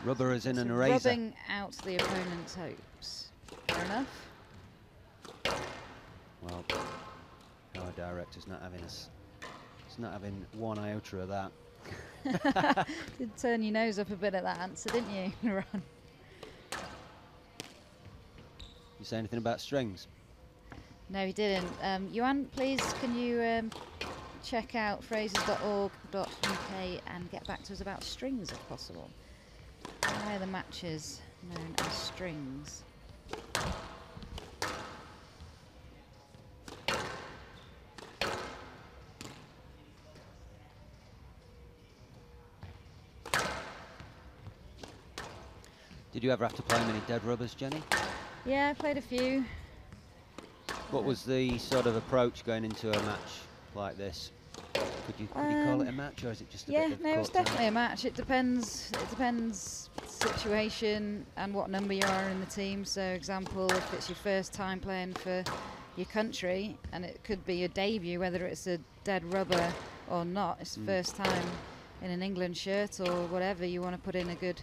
Rubber is in an So eraser. rubbing out the opponent's hopes. Fair enough. Well, our director's not having us. He's not having one iota of that. Did turn your nose up a bit at that answer, didn't you, Ron? You say anything about strings? No, he didn't. Johan, please, can you check out phrases.org.uk and get back to us about strings, if possible? Why are the matches known as strings? Did you ever have to play many dead rubbers, Jenny? Yeah, I played a few. What was the sort of approach going into a match like this? Could you call it a match, or is it just a Yeah, bit of no, it's court time? definitely a match. It depends situation and what number you are in the team. So, example, if it's your first time playing for your country, and it could be your debut, whether it's a dead rubber or not, it's the first time in an England shirt or whatever, you want to put in a good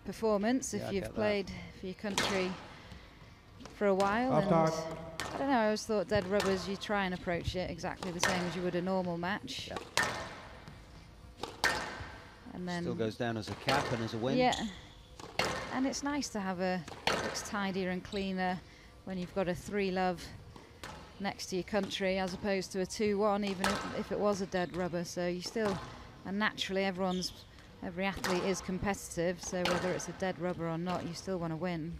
performance if Yeah, I you've get that. played for your country for a while. Half And time. I don't know, I always thought dead rubbers, you try and approach it exactly the same as you would a normal match. And then Still goes down as a cap and as a win. yeah, and it's nice to have it looks tidier and cleaner when you've got a 3-love next to your country as opposed to a 2-1, even if it was a dead rubber. So you still, and naturally every athlete is competitive, so whether it's a dead rubber or not, you still want to win.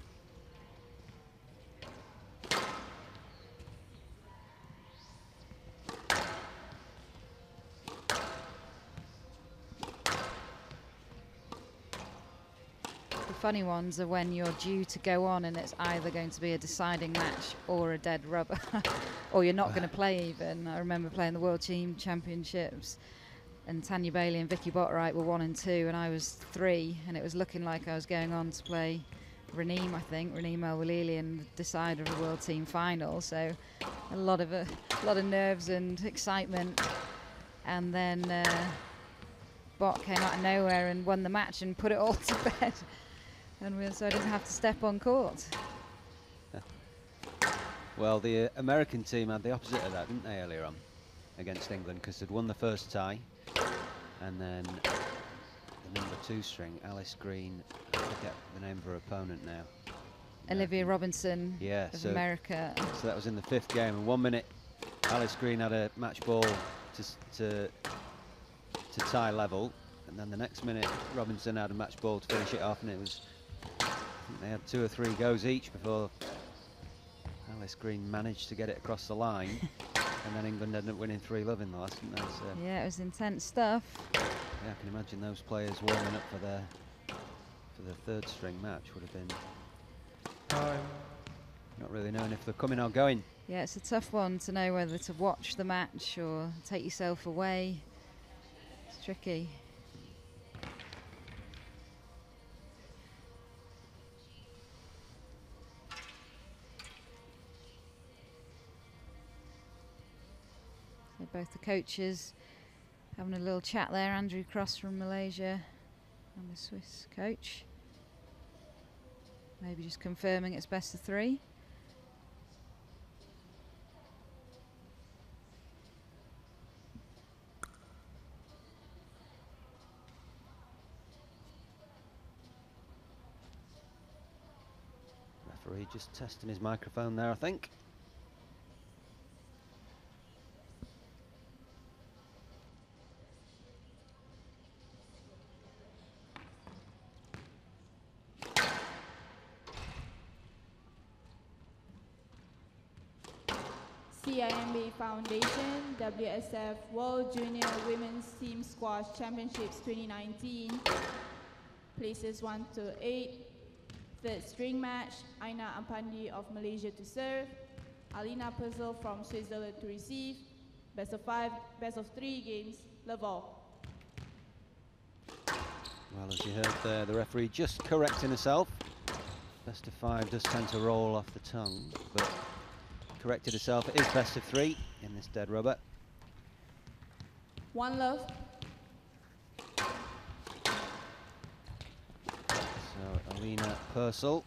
Funny ones are when you're due to go on and it's either going to be a deciding match or a dead rubber or you're not going to play even. I remember playing the World Team Championships and Tanya Bailey and Vicky Botwright were 1 and 2 and I was 3, and it was looking like I was going on to play Raneem, I think, Raneem El-Walili, in the decider of the World Team Final. So a lot of nerves and excitement, and then Bot came out of nowhere and won the match and put it all to bed. And so I didn't have to step on court. Well, the American team had the opposite of that, didn't they, earlier on against England, because they'd won the first tie, and then the number 2 string, Alice Green, I forget the name of her opponent now. Olivia Robinson of so America. So that was in the 5th game, and 1 minute Alice Green had a match ball to tie level, and then the next minute Robinson had a match ball to finish it off, and it was, I think they had 2 or 3 goes each before Alice Green managed to get it across the line. And then England ended up winning 3-love in the last, didn't they? So Yeah, it was intense stuff. yeah, I can imagine those players warming up for the 3rd string match would have been not really knowing if they're coming or going. Yeah, it's a tough one to know whether to watch the match or take yourself away. It's tricky. So both the coaches having a little chat there. Andrew Cross from Malaysia and the Swiss coach. Maybe just confirming it's best of 3. Referee just testing his microphone there, I think. CIMB Foundation WSF World Junior Women's Team Squash Championships 2019. Places 1 to 8. Third string match, Aina Ampandi of Malaysia to serve. Alina Purcell from Switzerland to receive. Best of 5, best of 3 games, love all. Well, as you heard there, the referee just correcting herself. Best of 5 does tend to roll off the tongue, but corrected herself. It is best of 3 in this dead rubber. One love. So Alina Purcell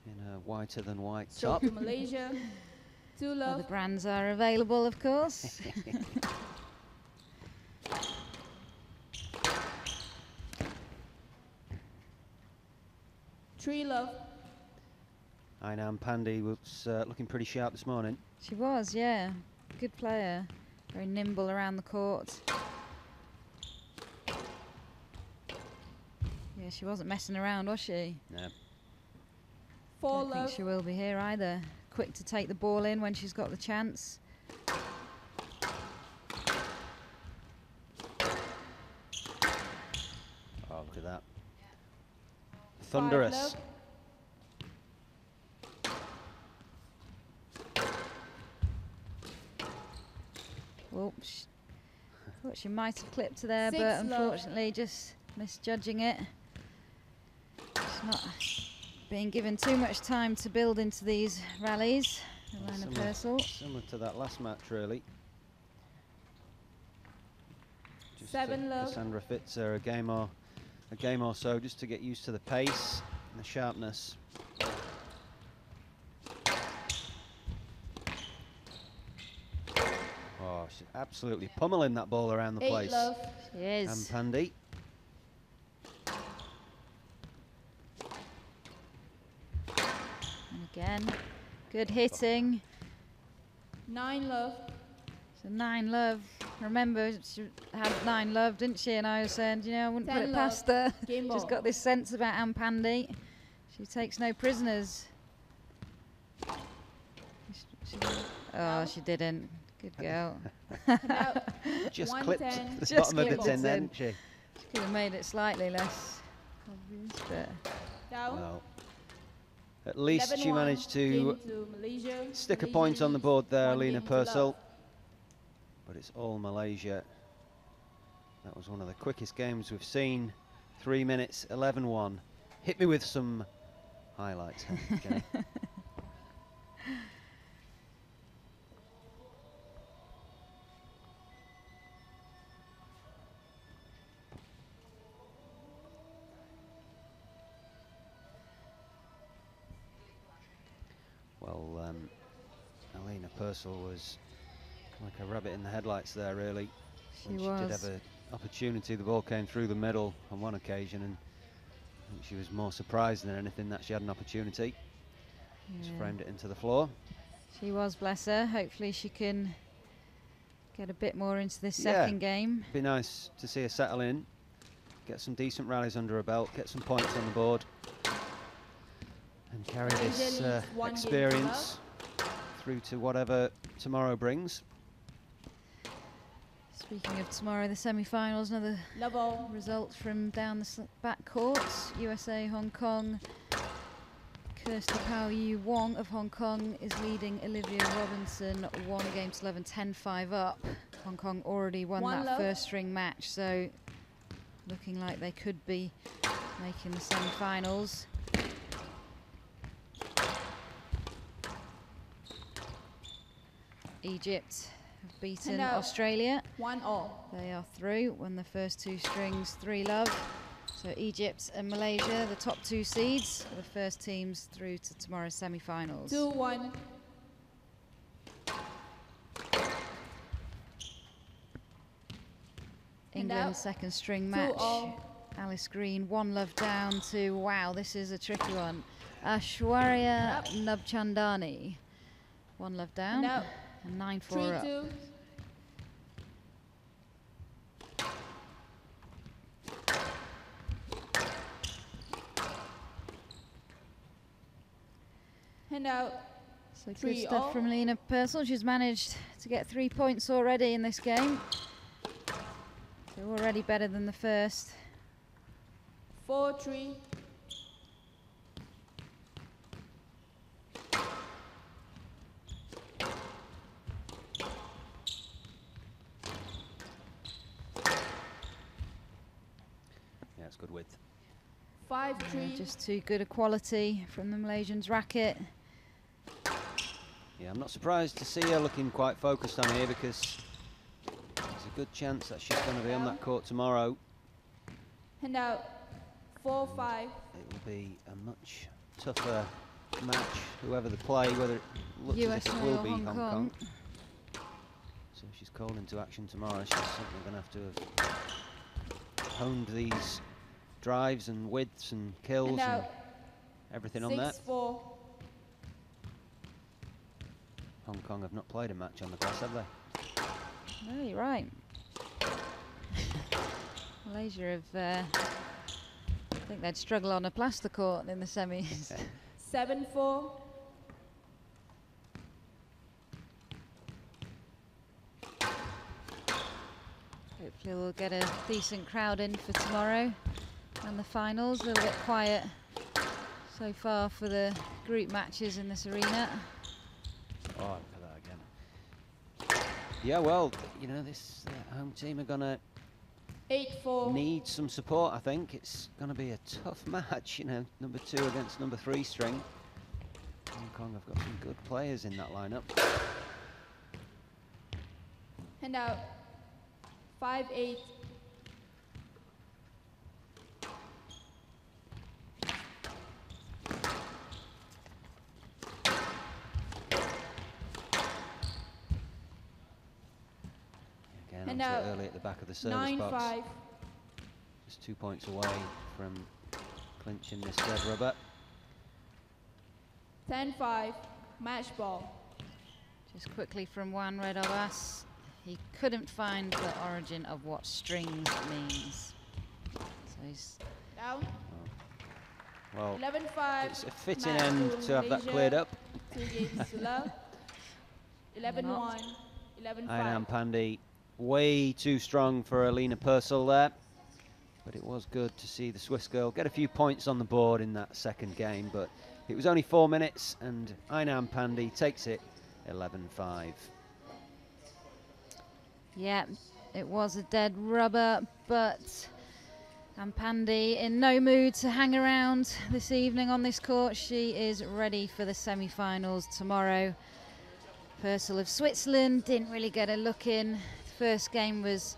in a whiter than white Stroke top. to Malaysia. 2 Other love. brands are available, of course. 3 love. Aina Ampandi was looking pretty sharp this morning. She was, yeah. Good player. Very nimble around the court. Yeah, she wasn't messing around, was she? No. 4 Don't think love. she will be here either. Quick to take the ball in when she's got the chance. Oh, look at that. 5 Thunderous. love. Oops. Thought she might have clipped her there, 6 but love. unfortunately just misjudging it. She's not being given too much time to build into these rallies. Alina Purcell. Similar to that last match, really. Just 7 love. Cassandra Fitzer, a game or so, just to get used to the pace and the sharpness. Oh, she's absolutely pummeling that ball around the 8 place. love. She is. Ampandi. And again, good hitting. 9 love. So 9 love. Remember, she had 9 love, didn't she? And I was saying, you know, I wouldn't put 10 it past her. Game She's ball. got this sense about Ampandi. She takes no prisoners. Oh, she didn't. Good girl. Now, Just 110. clipped the Just bottom of the clipped tin it then, in. didn't she? She could have made it slightly less obvious, but Down. Well, at least she 11-1, managed to game to Malaysia. stick a Malaysia point on the leads board there, 1 Alina game to love. Purcell. But it's all Malaysia. That was one of the quickest games we've seen. 3 minutes, 11-1. Hit me with some highlights, Jenny. Well, Alina Purcell was like a rabbit in the headlights there, really. she When she did was. have an opportunity, the ball came through the middle on one occasion, and I think she was more surprised than anything that she had an opportunity. Just Yeah. framed it into the floor. She was, bless her. Hopefully she can get a bit more into this Yeah. second game. Be nice to see her settle in, get some decent rallies under her belt, get some points on the board, and carry this Malaysia leads 1 game to experience through to whatever tomorrow brings. Speaking of tomorrow, the semi-finals, another Love all. result from down the back courts. USA, Hong Kong. Kirsty Pao Yu Wong of Hong Kong is leading Olivia Robinson 1 game to 11, 10-5 up. Hong Kong already won 1 that love. first string match, so looking like they could be making the semi-finals. Egypt have beaten Hello. Australia. 1 all. They are through, won the first 2 strings, 3 love. So Egypt and Malaysia, the top 2 seeds, are the first teams through to tomorrow's semi-finals. 2-1. England's second string match. 2-all. Alice Green, 1 love down to, wow, this is a tricky one. Aishwarya Nabchandani, 1 love down, Now, and 9-4 up. 3-2. Hand out. So good stuff from Lena Purcell. She's managed to get 3 points already in this game. They're already better than the first. 4-3. Yeah, it's good width. 5-3. Just too good a quality from the Malaysians' racket. Yeah, I'm not surprised to see her looking quite focused on here, because there's a good chance that she's going to be on that court tomorrow. Hand out. 4-5. It will be a much tougher match, whoever the play, whether it looks as if it will be Hong Kong. So if she's called into action tomorrow, she's certainly going to have to have honed these drives and widths and kills and everything on that. 6-4. Hong Kong have not played a match on the grass, have they? No, you're right. Malaysia have, I think they'd struggle on a plaster court in the semis. 7-4. Hopefully we'll get a decent crowd in for tomorrow and the finals. A little bit quiet so far for the group matches in this arena. Oh, look at that again. Yeah, well, you know, this home team are going to 8-4. need some support, I think. It's going to be a tough match, you know, number 2 against number 3 string. Hong Kong have got some good players in that lineup. Hand out. 5-8. Again, And onto now it early at the back of the service box. 9-5. Just 2 points away from clinching this red rubber. 10-5. Match ball. Just quickly from Juan Red Abbas. He couldn't find the origin of what strings means. So he's Down. Well, 11-5. it's a fitting match end to to have that Malaysia. cleared up. 2 games to love. 11-1. 11-5. Ainam Pandey way too strong for Alina Purcell there. But it was good to see the Swiss girl get a few points on the board in that second game. But it was only 4 minutes and Ainam Pandey takes it 11-5. Yeah, it was a dead rubber, but Ampandi in no mood to hang around this evening on this court. She is ready for the semi-finals tomorrow. Purcell of Switzerland didn't really get a look in. The first game was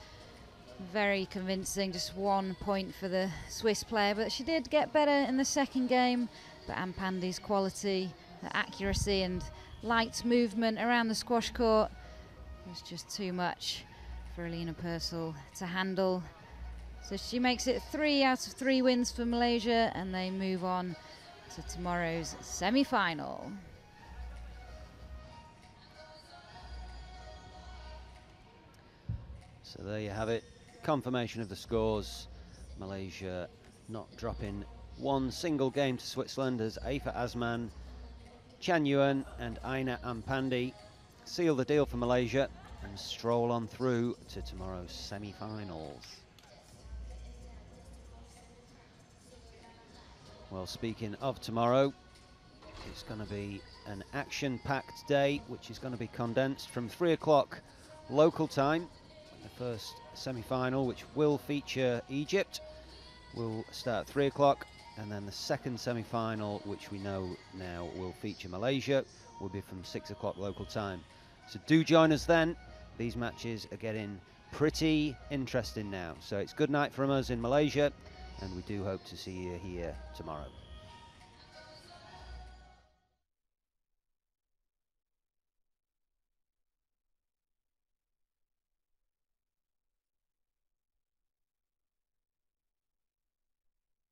very convincing, just 1 point for the Swiss player, but she did get better in the second game. But Ampandi's quality, her accuracy and light movement around the squash court was just too much for Alina Purcell to handle. So she makes it 3 out of 3 wins for Malaysia, and they move on to tomorrow's semi-final. So there you have it. Confirmation of the scores. Malaysia not dropping one single game to Switzerland as Aifat Azman, Chan Yuan and Aina Ampandi seal the deal for Malaysia and stroll on through to tomorrow's semi-finals. Well, speaking of tomorrow, it's going to be an action-packed day, which is going to be condensed from 3 o'clock local time. The first semi-final, which will feature Egypt, will start at 3 o'clock, and then the second semi-final, which we know now will feature Malaysia, will be from 6 o'clock local time. So do join us then. These matches are getting pretty interesting now. So it's good night from us in Malaysia, and we do hope to see you here tomorrow.